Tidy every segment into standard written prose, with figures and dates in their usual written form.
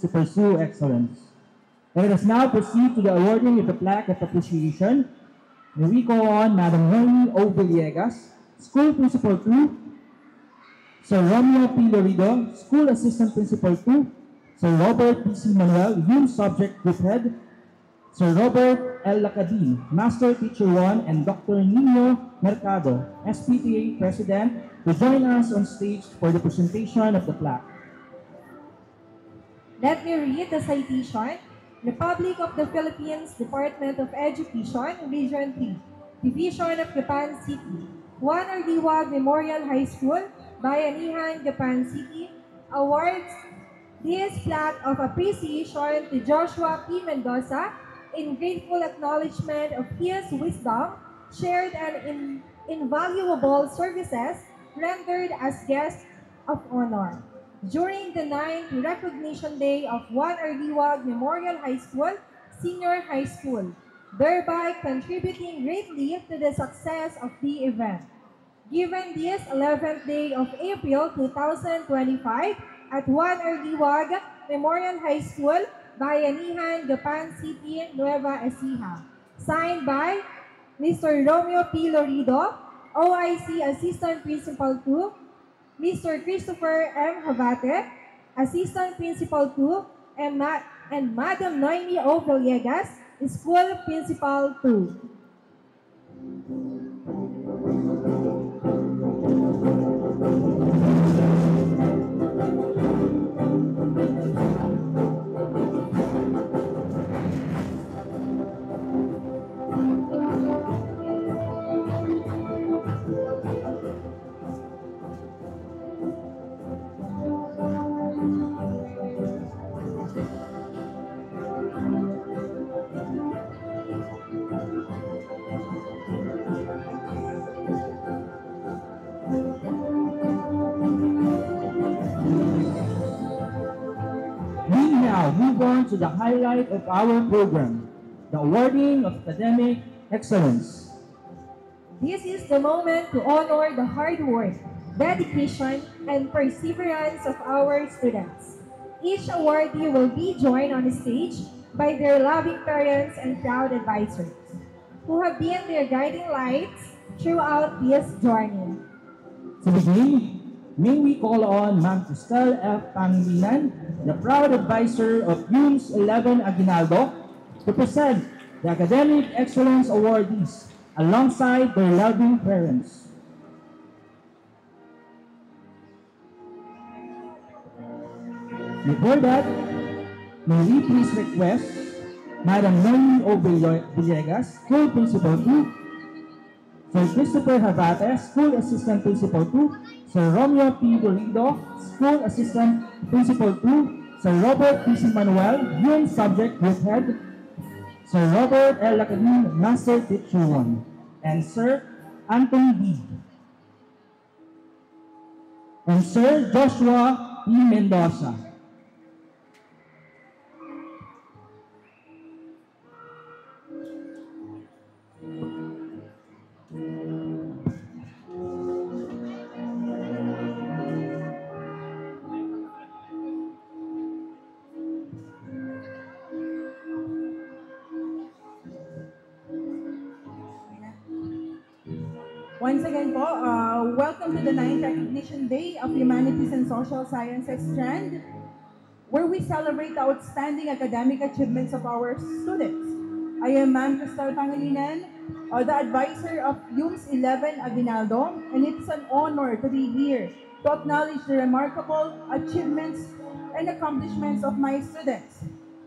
to pursue excellence. Let us now proceed to the awarding of the plaque of appreciation. May we call on Madam Noemi O. Villegas, School Principal 2, Sir Romeo P. Lorido, School Assistant Principal 2, Sir Robert P. C. Manuel, Youth Subject Group Head, Sir Robert L. Lacadin, Master Teacher 1, and Dr. Nino Mercado, SPTA President, to join us on stage for the presentation of the plaque. Let me read the citation. Republic of the Philippines, Department of Education, Region 3, Division of Gapan City, Juan Ardiwag Memorial High School, Bayanihan, Gapan City, awards this plaque of appreciation to Joshua P. Mendoza in grateful acknowledgement of his wisdom, shared and invaluable services rendered as guest of honor during the 9th Recognition Day of Juan Ardiwag Memorial High School, Senior High School, thereby contributing greatly to the success of the event. Given this 11th day of April 2025 at Juan Ardiwag Memorial High School, Bayanihan, Gapan City, Nueva Ecija. Signed by Mr. Romeo P. Lorido, OIC Assistant Principal 2, Mr. Christopher M. Havate, Assistant Principal 2, and Madam Noemi O. Villegas, School Principal 2. Now move on to the highlight of our program, the awarding of academic excellence. This is the moment to honor the hard work, dedication, and perseverance of our students. Each awardee will be joined on the stage by their loving parents and proud advisors, who have been their guiding lights throughout this journey. To begin, may we call on Ma'am Cristel F. Pangilinan, the proud advisor of UMS 11 Aguinaldo, to present the Academic Excellence Awardees alongside their loving parents. Before that, may we please request Madam Noemi O. Villegas, School Principal 2, Sir Christopher Havate, School Assistant Principal 2, Sir Romeo P. Dorido, School Assistant Principal 2, Sir Robert P. C. Manuel, Youth Subject Group Head, Sir Robert L. Lacadin, Master Teacher 1, and Sir Anthony B. and Sir Joshua P. Mendoza. Once again po, welcome to the 9th Recognition Day of Humanities and Social Sciences Strand, where we celebrate the outstanding academic achievements of our students. I am Ma'am Cristel Pangilinan, the advisor of UMS 11 Aguinaldo, and it's an honor to be here to acknowledge the remarkable achievements and accomplishments of my students.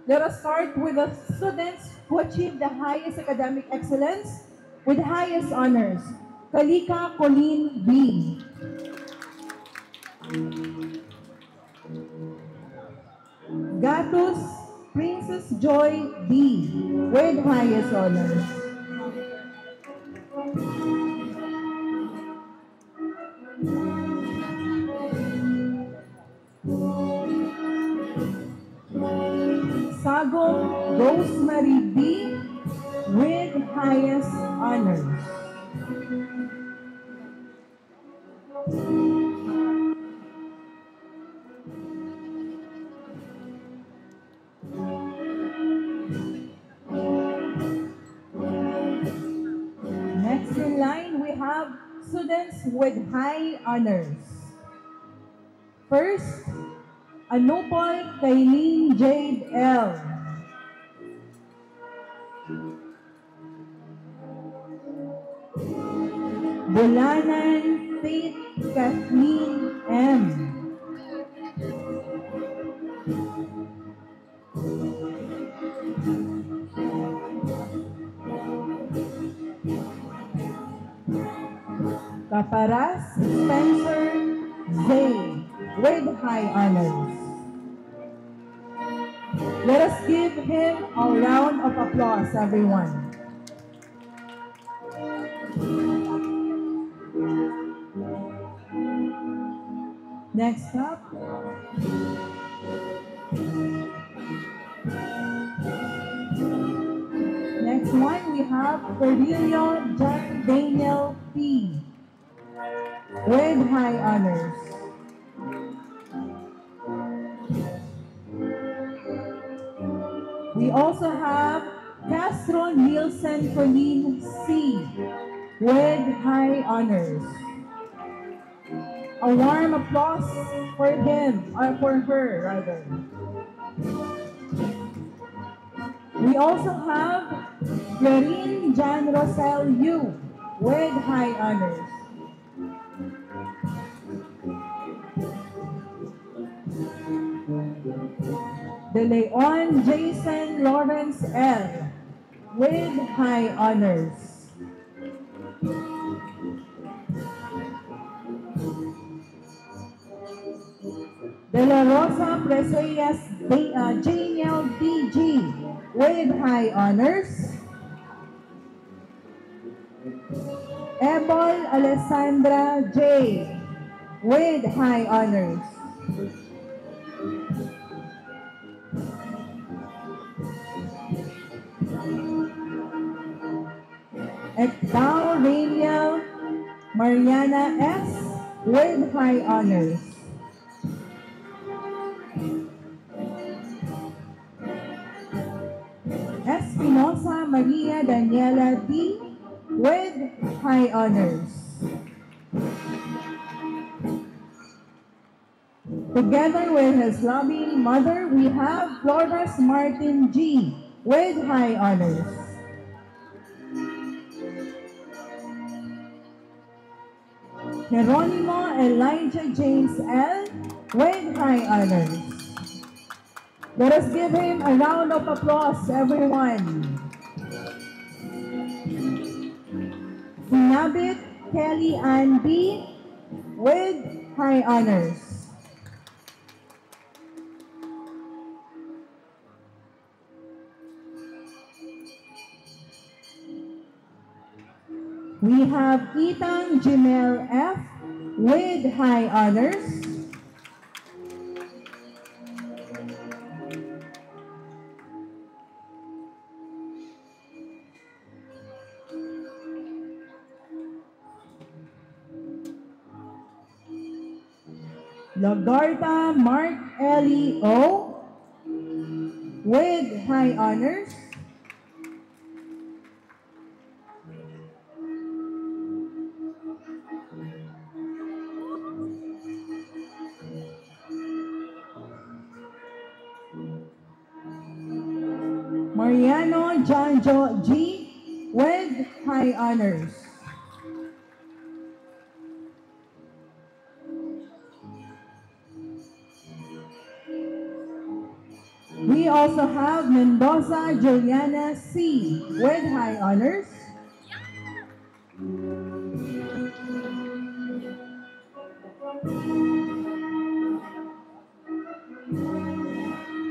Let us start with the students who achieved the highest academic excellence with highest honors. Kalika Colleen B. Gatus Princess Joy B. with highest honors. Sagong Rosemary B. with highest honors. students with high honors. First, Anupol Kailin Jade L. Bulanan Faith Kathleen M. Caparas Spencer Zay with high honors. Let us give him a round of applause, everyone. Next up, next one we have Cornelio John Daniel P. with high honors. We also have Castro Nielsen Colleen C. with high honors. A warm applause for him, or for her, rather. We also have Clarine Jan Rosel Yu with high honors. De Leon Jason Lawrence L. with high honors. De La Rosa Presuyas Janiel DG with high honors. Ebol Alessandra J. with high honors. Ekdao Raniel Mariana S. with high honors. Espinosa Maria Daniela D. with high honors. Together with his loving mother, we have Flores Martin G. with high honors. Jeronimo Elijah James L. with high honors. Let us give him a round of applause, everyone. Sinabit Kelly Ann B. with high honors. We have Ethan Jimel F. with high honors. Lagarta Mark Ellie O. with high honors. Mariano Janjo G. with high honors. We also have Mendoza Juliana C. with high honors.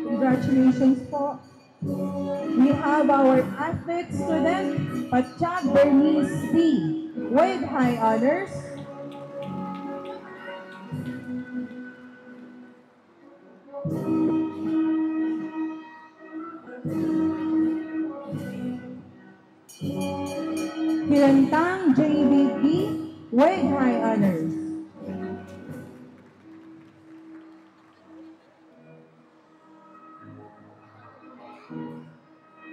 Congratulations po. We have our athlete student, Patchak Bernice D. with high honors. Hirantang JBB with high honors.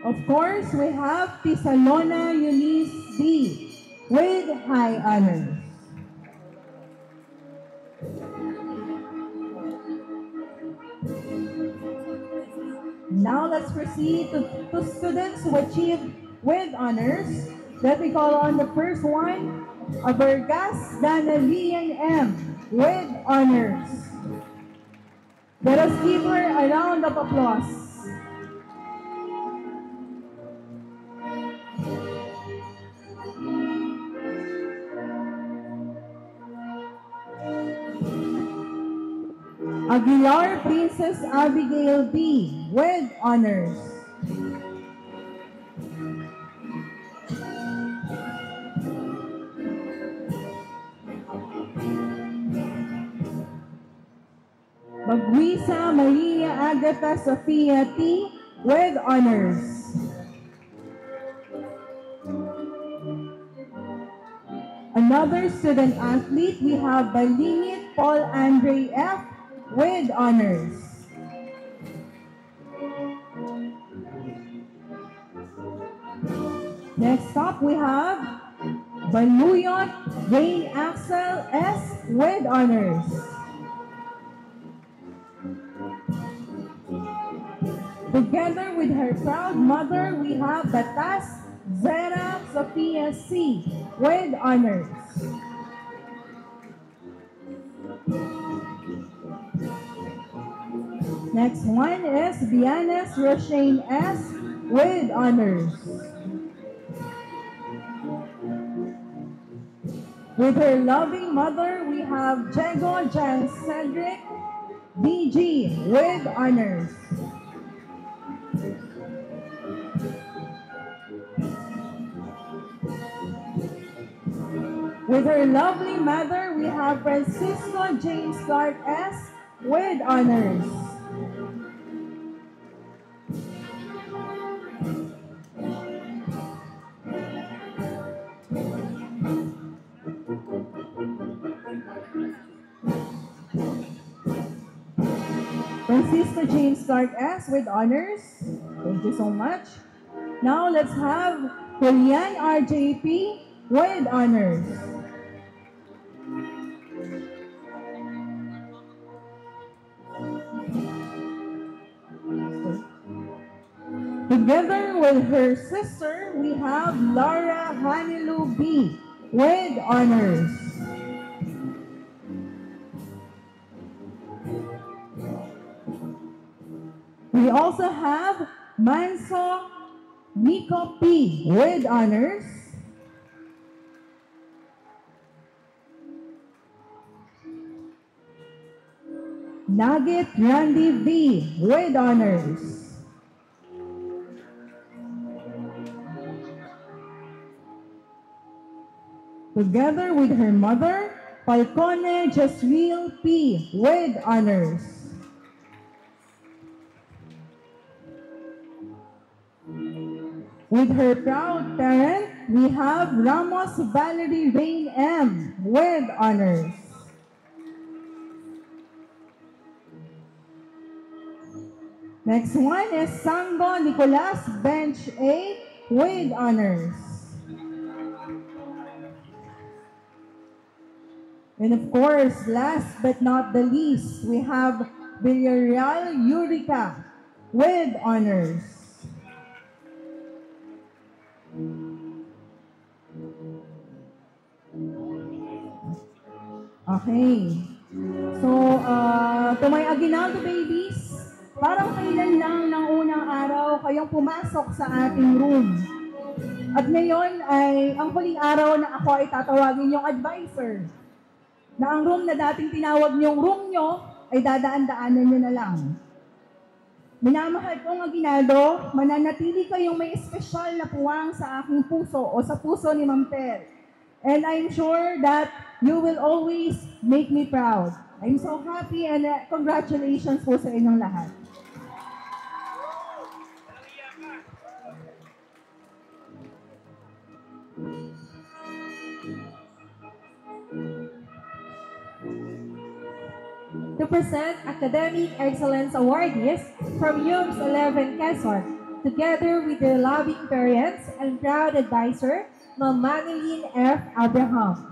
Of course, we have Tisalona Eunice D. with high honors. Now let's proceed to students who achieved with honors. Let me call on the first one, Abergas Danalian M with honors. Let us give her a round of applause. Aguilar Princess Abigail B with honors. Baguisa Maria Agatha Sofia T with honors. Another student athlete, we have Balingit Paul Andre F with honors. Next up, we have Baluyot Rain Axel S with honors. Together with her proud mother, we have Batas Zera Sophia C with honors. Next one is Vianes Roshane S with honors. With her loving mother, we have Jego Jan Cedric DG with honors. With her lovely mother, we have Francisco James Clark S with honors. Francisco James Clark S with honors. Thank you so much. Now let's have Julian RJP with honors. Together with her sister, we have Laura Hanilu B with honors. We also have Manso Nico P with honors. Nugget Randy V with honors. Together with her mother, Falcone Jasriel P with honors. With her proud parent, we have Ramos Valerie Rain M with honors. Next one is Sango Nicolas Bench A with honors. And of course, last but not the least, we have Villarreal Eureka with honors. Okay. So, to my Aguinaldo babies, parang kailan lang ng unang araw kayong pumasok sa ating room. At ngayon ay ang huling araw na ako ay tatawagin yung advisor. Na ang room na dating tinawag niyong room nyo ay dadaan-daanan nyo na lang. Minamahal kong Aguinaldo, mananatili kayong may espesyal na puwang sa aking puso o sa puso ni Ma'am Ter. And I'm sure that you will always make me proud. I'm so happy and congratulations po sa inyong lahat. To present Academic Excellence Awardees from UMS 11 Quezon, together with their loving parents and proud advisor, Ma'am Manilyn F. Abraham.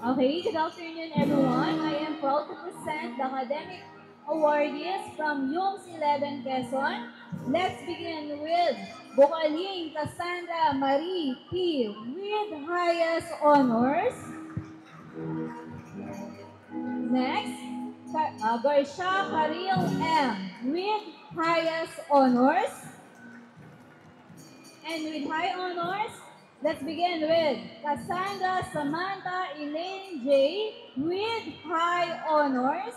Okay, good afternoon everyone. I am proud to present the academic awardees from UMS 11 Quezon. Let's begin with Bukaling Cassandra Marie P. with highest honors. Next, Garsha Karil M. with highest honors. And with high honors, let's begin with Cassandra Samantha Elaine J. with high honors.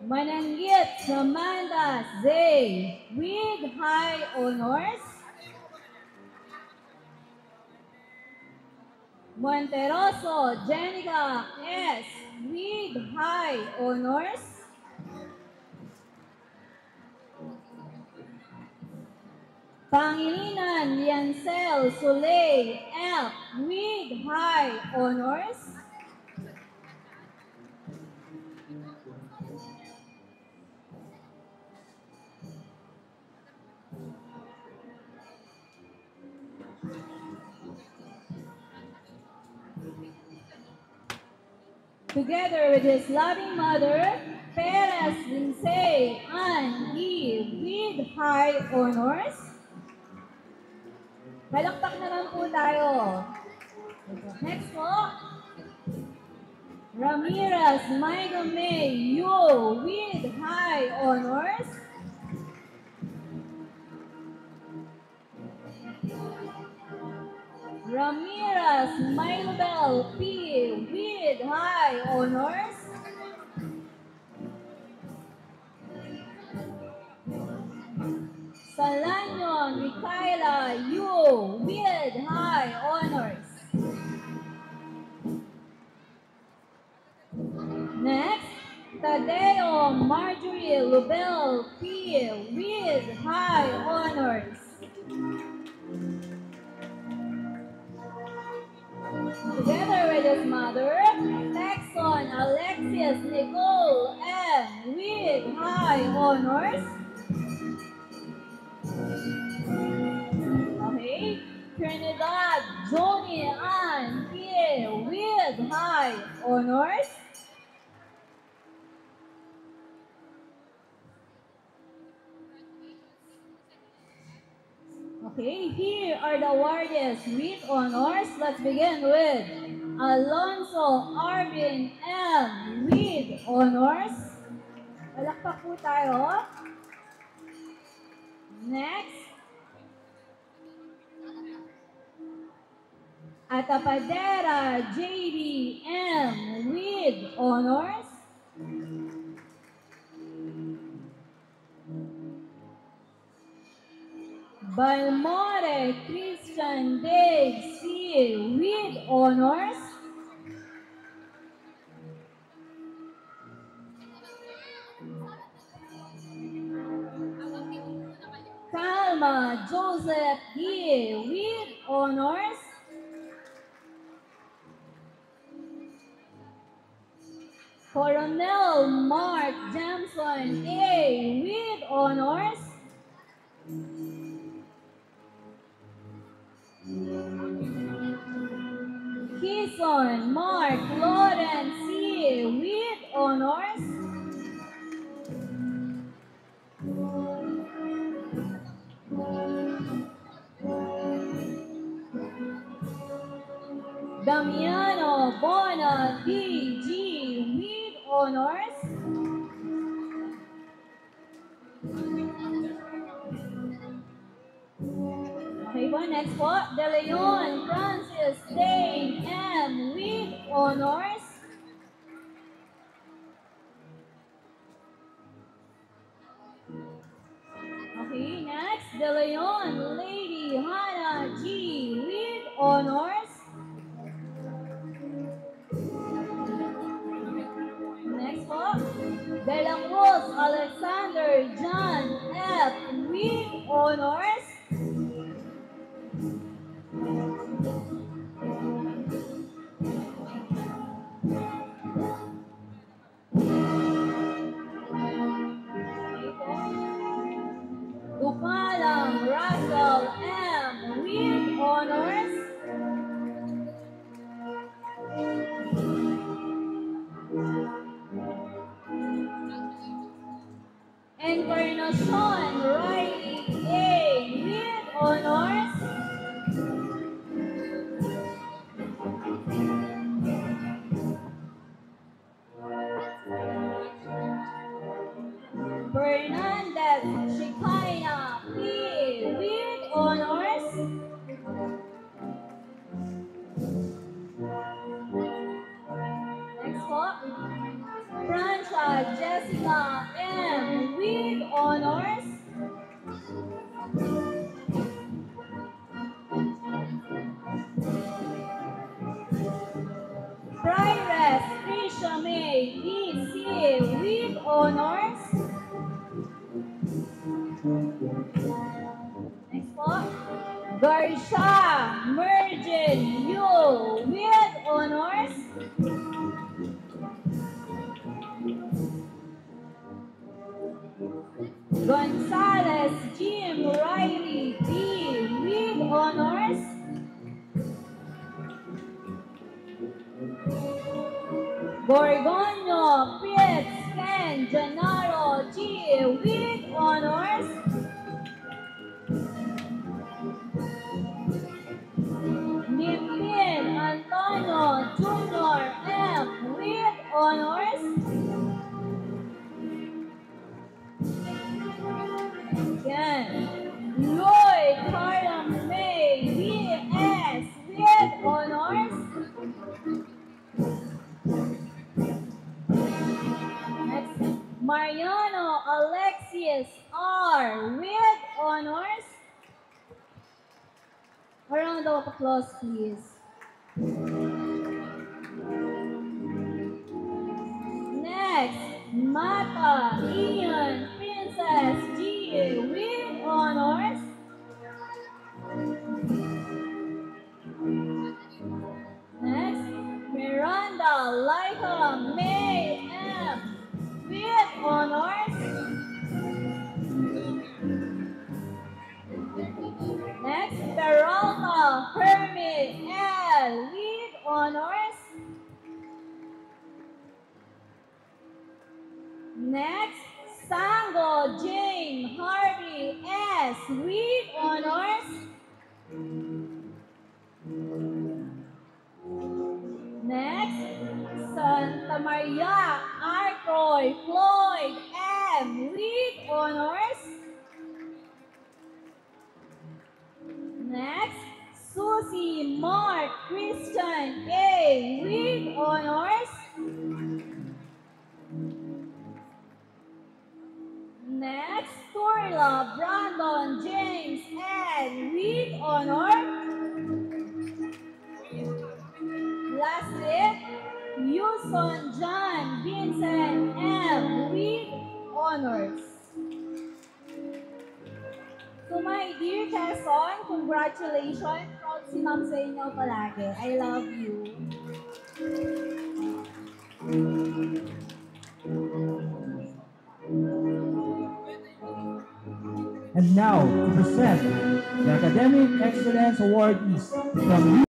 Mananggit Samantha Zay with high honors. Monteroso Jenica S. with high honors. Pangilinan Yancel Soleil F. with high honors. Together with his loving mother, Perez Lindsay Ann E. with high honors. Balakpak naman po tayo. Next po, Ramirez Maigo May Yu with high honors. Ramirez Mailbel P. with high honors. Salanyo Micaela Yu with high honors. Next, Tadeo Marjorie Lubel P. with high honors. Together with his mother, Texon Alexis Nicole M. with high honors. Okay, Trinidad Joni Ann P. with high honors. Okay, here are the awardees with honors. Let's begin with Alonso Arvin M. with honors. Palakpak po tayo. Next, Atapadera JB M. with honors. Balmore Christian Dave C. with honors. Calma Joseph D. with honors. Coronel Mark Jameson A. with honors. Kison Mark Lawrence C. with honors. Damiano Bona D.G. with honors. Okay po, next po, De Leon Francis Dane M. with honors. Okay, next, De Leon Lady Hannah G. with honors. Next po, De La Cruz Alexander John F. with honors. Dupalang Russell M. with honors. honors. Next po. Garcia Mergen Yu with honors. Gonzalez Jim Riley D with honors. Borgonio Fitz Ken Gennaro G with honors. Nimpin Antonio Jr. M with honors. Again, Lloyd Carlam May V.S. with honors. Next, Mariano Alexius R. with honors. A round of applause, please. Next, Mata Ian Princess G with honors. Next, Miranda Laika May M with honors. Next, Peralta Hermit L with honors. Next, Sango Jane Harvey S with honors. Next, Santa Maria Arcoy Floyd M with honors. Next, Susie Mark Christian A with honors. Next, Turla Brandon James N with honor. Lastly, Yuson John Vincent M with honors. So my dear Quezon, congratulations. Proud si ma'am sa inyo palagi. I love you. And now, to present the Academic Excellence Awardees from